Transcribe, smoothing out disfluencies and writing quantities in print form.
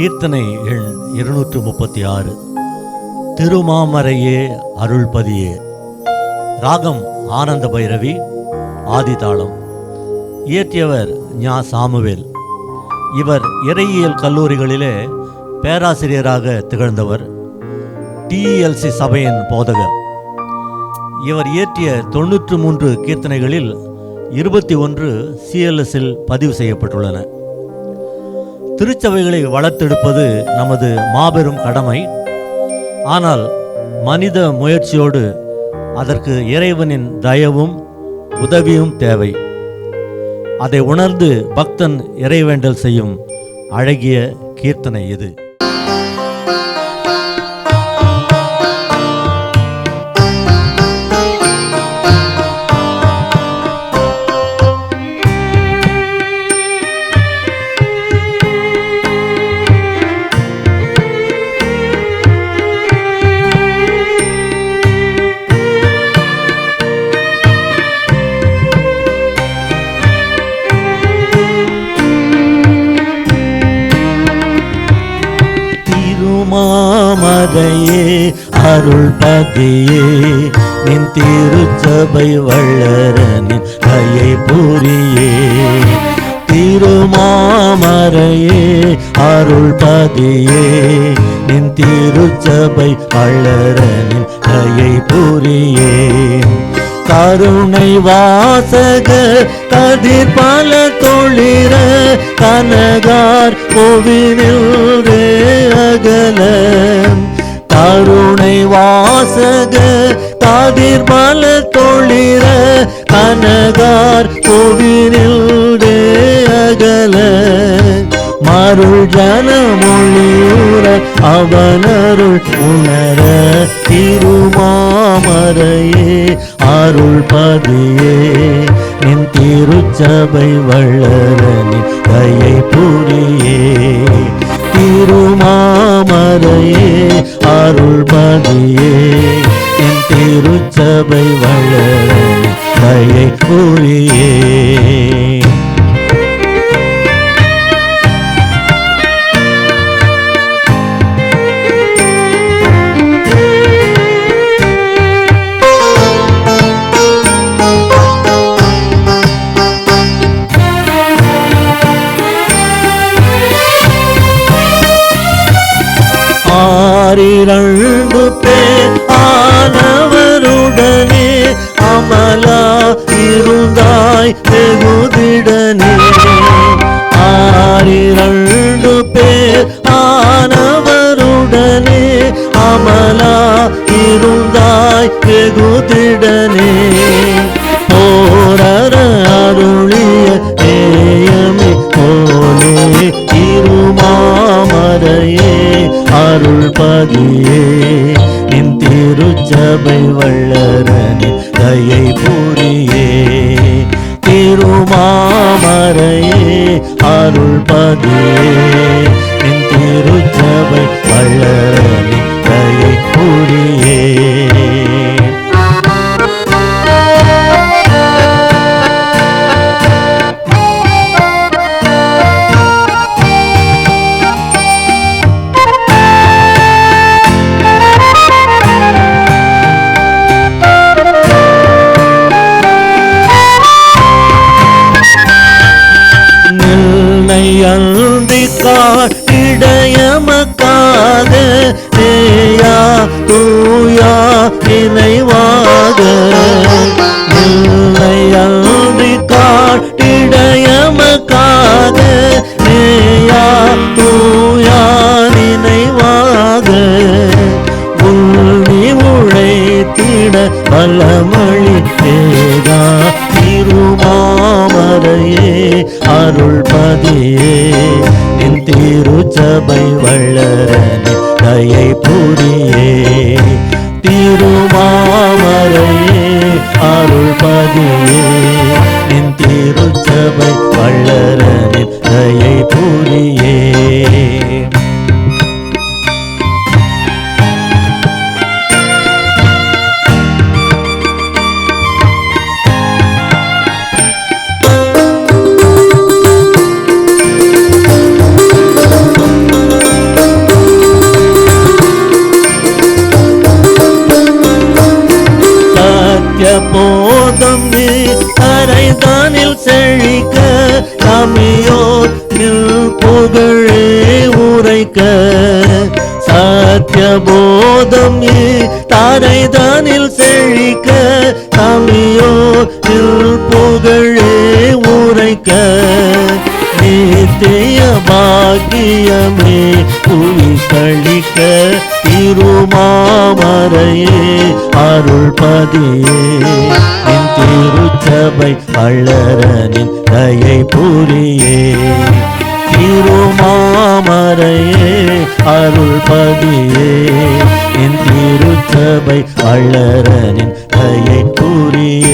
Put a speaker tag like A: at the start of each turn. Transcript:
A: கீர்த்தனை எண் 236. திருமாமரையே அருள்பதியே. ராகம் ஆனந்த பைரவி, ஆதிதாளம். இயற்றியவர் ஞா சாமுவேல். இவர் இறையியல் கல்லூரிகளிலே பேராசிரியராக திகழ்ந்தவர். TELC சபையின் போதகர். இவர் இயற்றிய 93 கீர்த்தனைகளில் 21 CLSல் பதிவு செய்யப்பட்டுள்ளன. திருச்சபைகளை வளர்த்தெடுப்பது நமது மாபெரும் கடமை. ஆனால் மனித முயற்சியோடு அதற்கு இறைவனின் தயவும் உதவியும் தேவை. அதை உணர்ந்து பக்தன் இறைவேண்டல் செய்யும் அழகிய கீர்த்தனை இது. மாமரையே அருள்பதியே, நின் திருச்சபை வளர நின் தயை புரியே. திருமாமரையே அருள்பதியே, நின் திருச்சபை வளர நின் தயை புரியே. கருணை வாசக கதிர் பல தொழிற கனகார் கோவினில் அகல. கருணை வாசக கதிர் பல தொழிற கனகார் கோவினில் அகல. மருள் ஜனமொழியுற அவனருள் உணர. திருமாமரையே அருள்பதியே, நின் திருச்சபை வளர நின் தயை புரியே. திருமாமரையே அருள்பதியே, நின் திருச்சபை வளர நின் தயை புரியே. ஆறிரண்டு பேர் ஆனவருடனே அமலா இருந்தாய் வெகுதிடனே. ஆறிரண்டு பேர் ஆனவருடனே அமலா இருந்தாய் வெகுதிடனே. போரர அருளிய நேயமே போலே. திருமாமரையே அருள்பதியே, நின் திருச்சபை வளர நின் தயை புரியே. திருமாமரையே அருள்பதியே, நின் திருச்சபை வளர நின் தயை புரியே. இடையமக்காக நேயா தூயா நினைவாக. நில்லையன்றி காட்டிடையமக்காக நேயா தூயா நினைவாக. உள்நி உழைத்திட பலமளி தேகா. திருமாமரையே அருள்பதியே, நின் திருச்சபை வளர நின் தயை புரியே. திருமாமரையே அருள்பதியே, நின் திருச்சபை வளர நின் தயை புரியே. போதம் நீ அரைதானில் செழிக்க தமியோர் புகழே உரைக்க சத்திய போதம் நீ தாரைதானில் செழிக்க தமியோர் புகழே உரைக்க நித்திய பாக்கியமே உயிர் கழிக்க திருமாமரையே அருள் பதியே நின் திருச்சபை வளரனின் தயை புரியே திருமாமரையே அருள் பதியே நின் திருச்சபை வளரனின் தயை புரியே